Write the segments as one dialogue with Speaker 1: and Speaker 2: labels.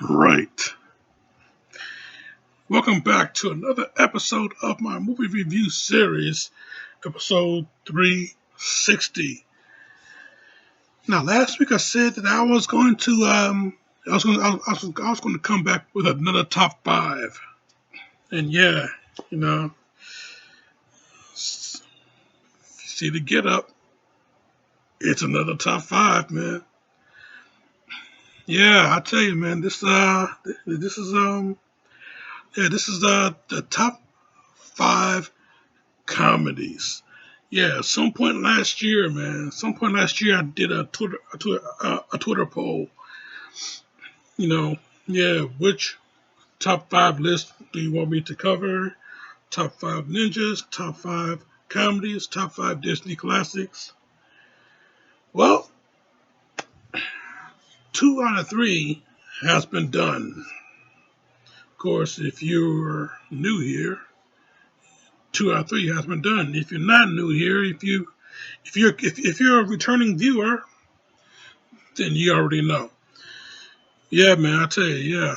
Speaker 1: Right. Welcome back to another episode of my movie review series, episode 360. Now, last week I said that I was going to I was going to come back with another top five, and yeah, you know, see the get up. It's another top five, man. Yeah, I tell you, man, this is the top five comedies. Yeah, some point last year, man. Some point last year, I did a Twitter poll. You know, yeah, which top five list do you want me to cover? Top five ninjas, top five comedies, top five Disney classics. Well, two out of three has been done. Of course, if you're new here, two out of three has been done. If you're not new here, if you're a returning viewer, then you already know. Yeah, man, I tell you, yeah.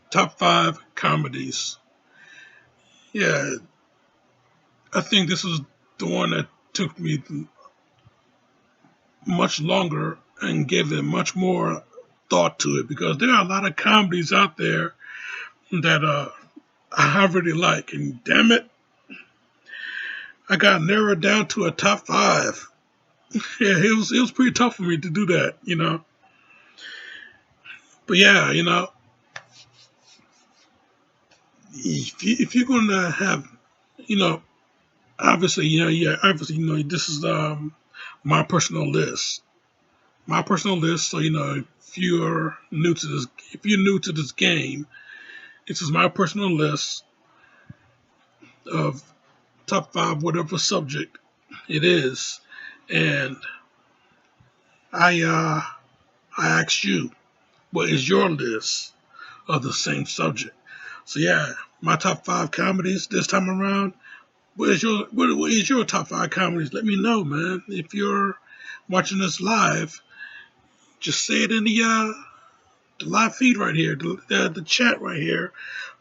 Speaker 1: Top five comedies. Yeah, I think this is the one that took me much longer and gave it much more thought to it because there are a lot of comedies out there that I really like, and damn it, I got narrowed down to a top five. Yeah, it was pretty tough for me to do that, you know. But yeah, you know, if you're gonna have, you know, obviously, this is my personal list. My personal list. So if you're new to this game, this is my personal list of top five whatever subject it is, and I uh I asked you, what is your list of the same subject? So yeah, my top five comedies this time around. What is your top five comedies? Let me know, man. If you're watching this live, just say it in the live feed right here, the chat right here.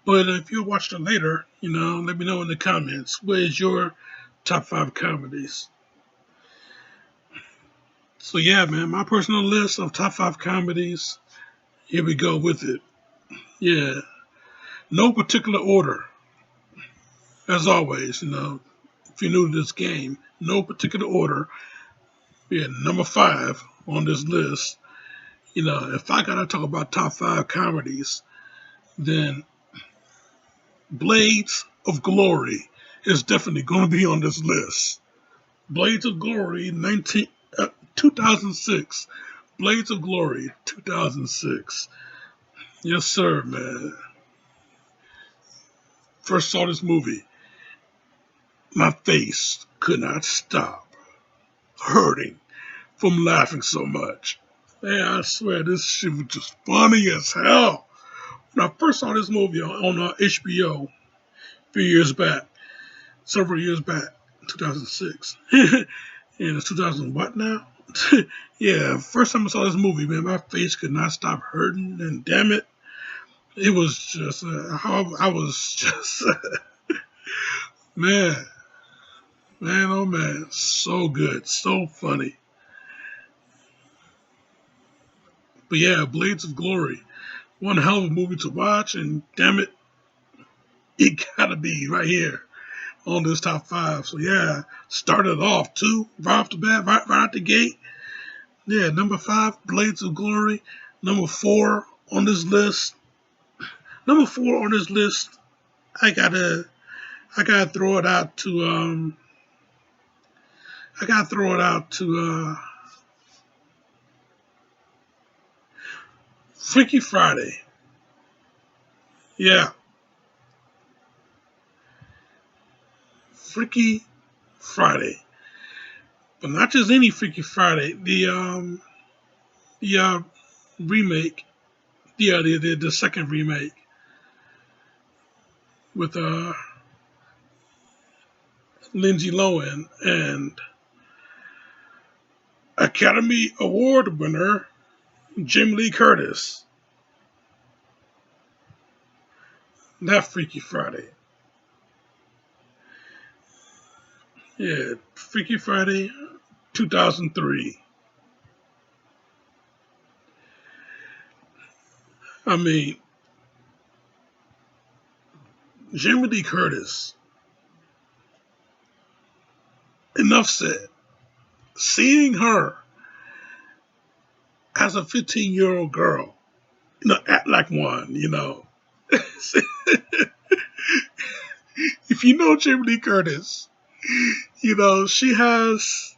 Speaker 1: But if you're watching it later, let me know in the comments. What is your top five comedies? So yeah, man, my personal list of top five comedies. Here we go with it. Yeah, no particular order. As always, if you're new to this game, no particular order. Yeah, number five on this list. If I gotta talk about top five comedies, then Blades of Glory is definitely going to be on this list. Blades of Glory, 2006. Blades of Glory, 2006. Yes, sir, man. First saw this movie, my face could not stop hurting from laughing so much. Man, I swear this shit was just funny as hell. When I first saw this movie on HBO a few years back, several years back, 2006. And it's 2000 what now? Yeah, first time I saw this movie, man, my face could not stop hurting, and damn it, it was just, I was just, man, oh man, so good, so funny. But yeah, Blades of Glory, one hell of a movie to watch, and damn it, it gotta be right here on this top five. So yeah, started off too, right off the bat, right out the gate. Yeah, number five, Blades of Glory. Number four on this list. Number four on this list, I gotta throw it out to I gotta throw it out to Freaky Friday. Yeah, Freaky Friday, but not just any Freaky Friday. The remake, the second remake with Lindsay Lohan and Academy Award winner Jamie Lee Curtis. Not Freaky Friday. Yeah, Freaky Friday, 2003. I mean, Jamie Lee Curtis. Enough said. Seeing her as a 15-year-old girl, act like one, If you know Jamie Lee Curtis, she has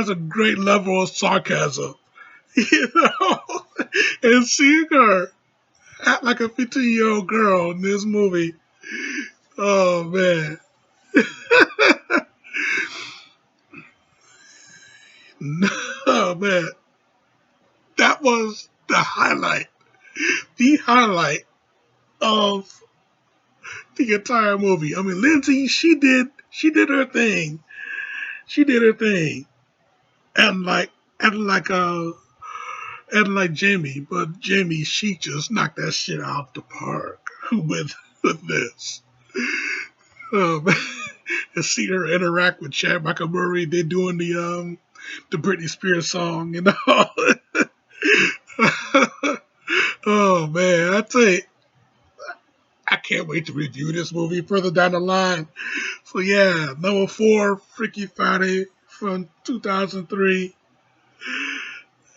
Speaker 1: a great level of sarcasm, you know. And seeing her act like a 15-year-old girl in this movie, oh man. Oh man. That was the highlight of the entire movie. I mean, Lindsay, she did her thing. She did her thing. And like Jamie, but Jamie, she just knocked that shit out the park with this. Man. And see her interact with Chad Michael Murray, they doing the Britney Spears song, Oh man, I tell you, I can't wait to review this movie further down the line. So yeah, number 4, Freaky Friday from 2003.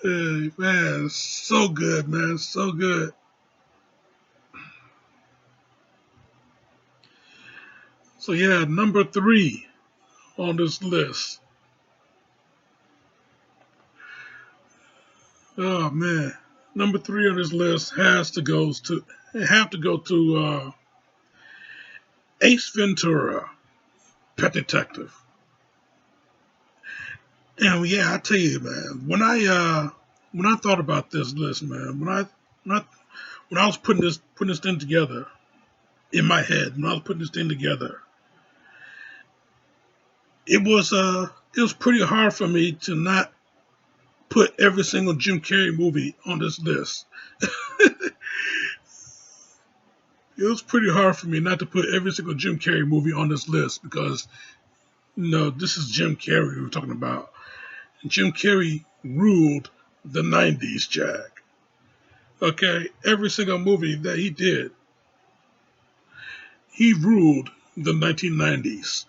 Speaker 1: Man, so good, man, so good. So yeah, number 3 on this list. Oh man, number 3 on this list have to go to Ace Ventura, Pet Detective. And yeah, I tell you, man, when I thought about this list, man, when I when I was putting this thing together in my head, when I was putting this thing together, it was pretty hard for me to not put every single Jim Carrey movie on this list. It was pretty hard for me not to put every single Jim Carrey movie on this list because this is Jim Carrey we're talking about. And Jim Carrey ruled the '90s, Jack. Okay, every single movie that he did, he ruled the 1990s.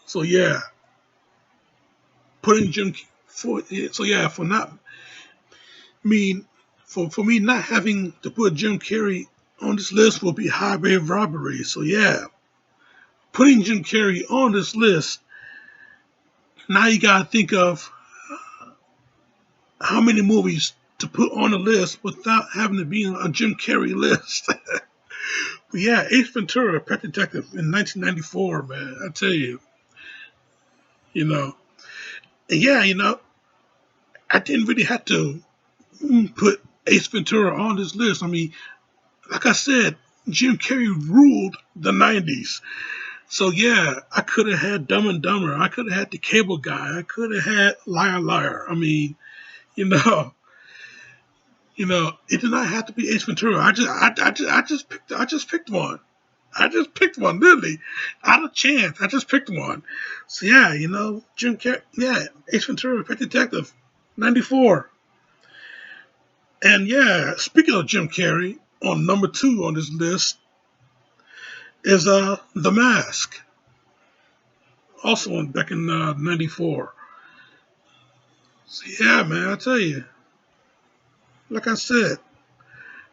Speaker 1: So yeah, putting Jim for so yeah for not mean for me not having to put Jim Carrey on this list will be highway robbery. So yeah, putting Jim Carrey on this list, now you gotta think of how many movies to put on the list without having to be on a Jim Carrey list. But yeah, Ace Ventura, Pet Detective in 1994, man, I tell you, you know, and yeah, I didn't really have to put Ace Ventura on this list. I mean, like I said, Jim Carrey ruled the '90s. So yeah, I could have had Dumb and Dumber. I could have had The Cable Guy. I could have had Liar Liar. I mean, you know, it did not have to be Ace Ventura. I just picked one. I just picked one, literally, out of chance. I just picked one. So yeah, Jim Carrey. Yeah, Ace Ventura, Pet Detective, '94. And yeah, speaking of Jim Carrey, on number 2 on this list is The Mask, also back in '94. So yeah, man, I tell you, like I said,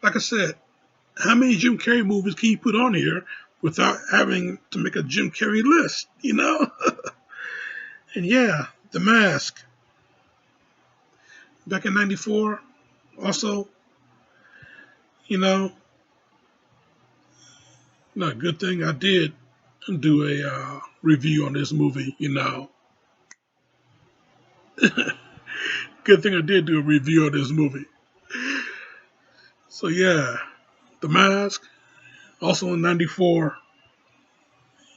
Speaker 1: like I said, how many Jim Carrey movies can you put on here without having to make a Jim Carrey list? And yeah, The Mask, back in '94, also, you know, good thing I did do a review on this movie. Good thing I did do a review of this movie. So yeah, The Mask, also in '94.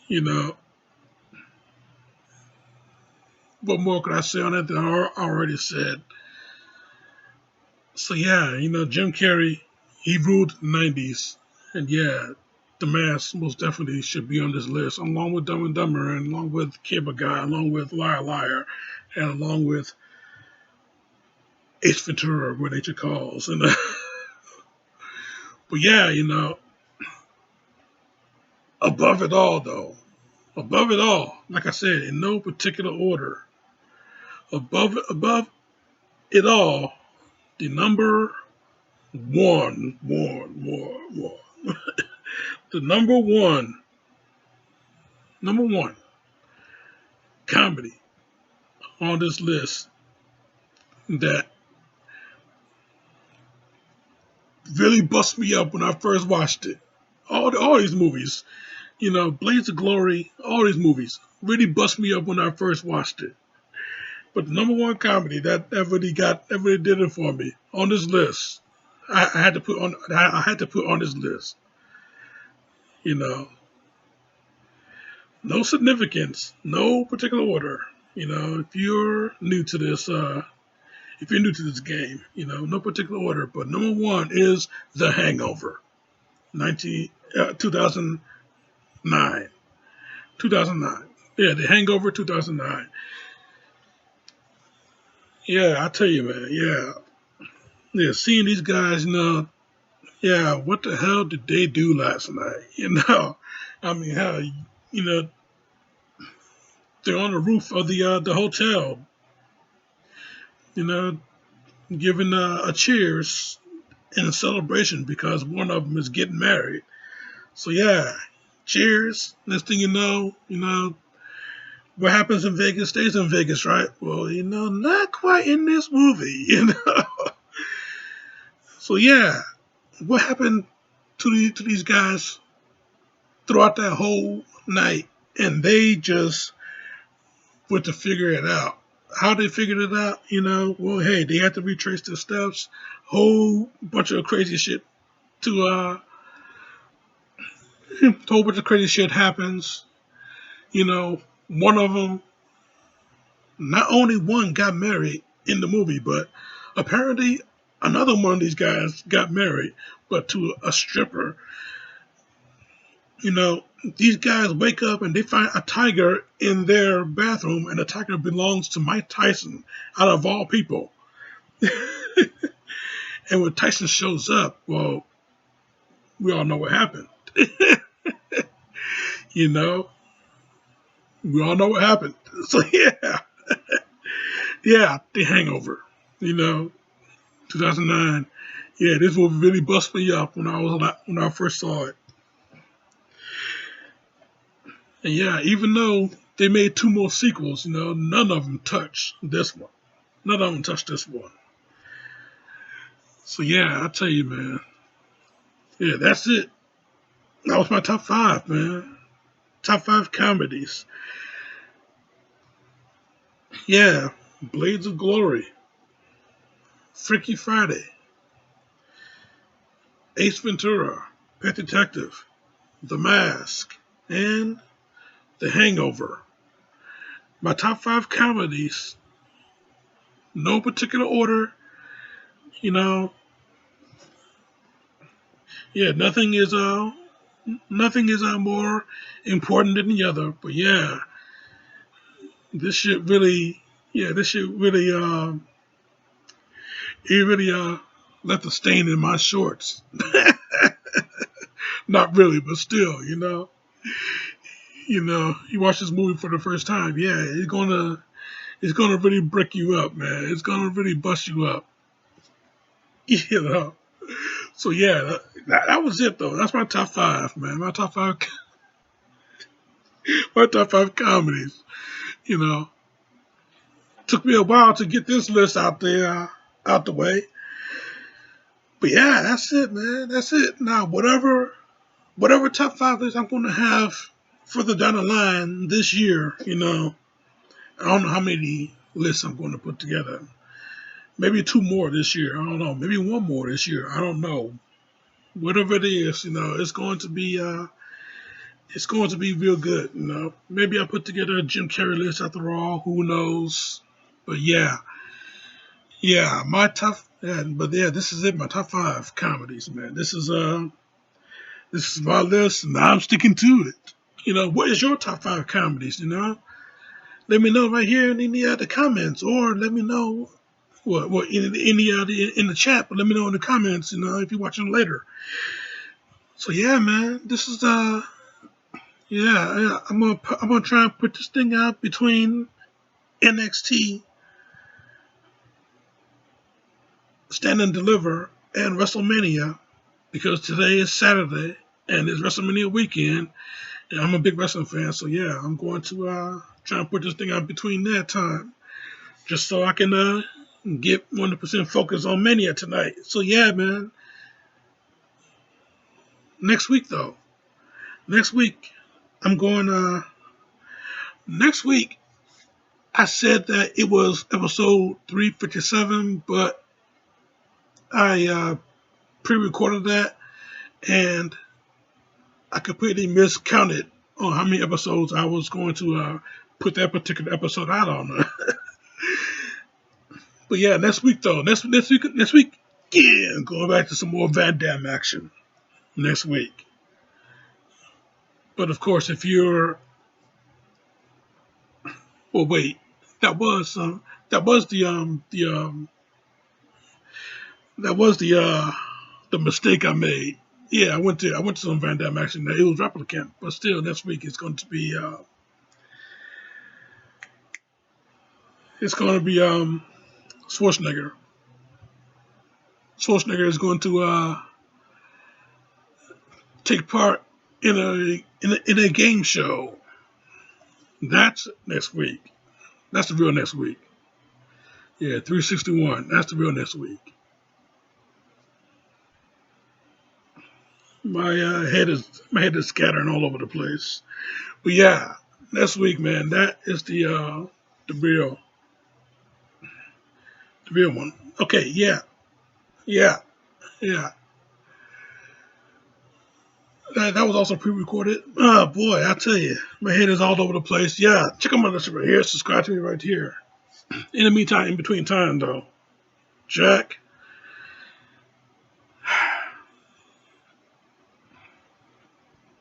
Speaker 1: You know, what more could I say on it than I already said? So yeah, Jim Carrey, he ruled the '90s, and yeah, The Mask most definitely should be on this list, along with Dumb and Dumber, and along with Cable Guy, along with Liar Liar, and along with Ace Ventura, Where Nature Calls. And but yeah, above it all though, above it all, like I said, in no particular order, above it all, the one, the number one comedy on this list that really bust me up when I first watched it. All these movies, Blades of Glory, all these movies really bust me up when I first watched it. But the number one comedy that really did it for me on this list, I had to put on. I had to put on this list. You know, no significance, no particular order. If you're new to this, if you're new to this game, no particular order. But number one is The Hangover, 2009. 2009. Yeah, The Hangover 2009. Yeah, I tell you, man. Yeah, yeah. Seeing these guys, yeah. What the hell did they do last night? I mean, how they're on the roof of the hotel, you know, giving a cheers in a celebration because one of them is getting married. So yeah, cheers. Next thing you know, what happens in Vegas stays in Vegas, right? Well, not quite in this movie, So yeah, what happened to these guys throughout that whole night? And they just went to figure it out. How they figured it out, well, hey, they had to retrace their steps. Whole bunch of crazy shit to whole bunch of crazy shit happens. One of them, not only one got married in the movie, but apparently another one of these guys got married, but to a stripper. These guys wake up and they find a tiger in their bathroom, and the tiger belongs to Mike Tyson, out of all people. And when Tyson shows up, well, we all know what happened. you know, we all know what happened. So yeah, yeah, The Hangover. You know, 2009. Yeah, this movie really bust me up when I first saw it. And yeah, even though they made two more sequels, none of them touched this one. None of them touched this one. So yeah, I tell you, man. Yeah, that's it. That was my top five, man. Top five comedies. Yeah, Blades of Glory, Freaky Friday, Ace Ventura, Pet Detective, The Mask, and The Hangover. My top five comedies, no particular order. You know, yeah, nothing is more important than the other. But yeah, this shit really, yeah, this shit really, it really left a stain in my shorts. Not really, but still, you watch this movie for the first time, yeah, it's gonna really break you up, man. It's gonna really bust you up, you know. So yeah, that was it though. That's my top five, man. My top five comedies. You know, took me a while to get this list out there, out the way. But yeah, that's it, man. That's it. Now, whatever top five is I'm going to have further down the line this year, I don't know how many lists I'm going to put together. Maybe two more this year. I don't know. Maybe one more this year. I don't know. Whatever it is, it's going to be real good. Maybe I put together a Jim Carrey list after all. Who knows? But yeah, yeah, my top. Yeah, but yeah, this is it. My top five comedies, man. This is This is my list, and I'm sticking to it. What is your top five comedies? Let me know right here in any of the comments, or let me know what any of in the chat. But let me know in the comments. If you're watching later. So yeah, man, this is yeah. I'm gonna try and put this thing out between NXT, Stand and Deliver, and WrestleMania, because today is Saturday and it's WrestleMania weekend, and I'm a big wrestling fan. So yeah, I'm going to try and put this thing out between that time, just so I can get 100% focus on Mania tonight. So yeah, man. Next week though, next week I'm going. Next week I said that it was episode 357, but I pre-recorded that and I completely miscounted on how many episodes I was going to put that particular episode out on. But yeah, next week though, next week, yeah, going back to some more Van Damme action next week. But of course, if you're, well, wait, that was that was the mistake I made. Yeah, I went to some Van Damme action. It was replicant, but still, next week it's going to be Schwarzenegger. Schwarzenegger is going to take part in a game show. That's next week. That's the real next week. Yeah, 361. That's the real next week. My head is scattering all over the place. But yeah, next week, man, that is the real one. Okay, yeah, yeah, yeah. That was also pre-recorded. Oh boy, I tell you, my head is all over the place. Yeah, check out my list right here. Subscribe to me right here. In the meantime, in between time though, Jack.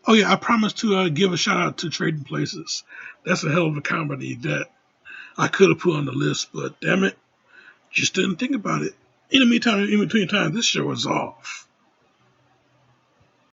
Speaker 1: Oh yeah, I promised to give a shout out to Trading Places. That's a hell of a comedy that I could have put on the list, but damn it, just didn't think about it. In the meantime, in between time, this show is off.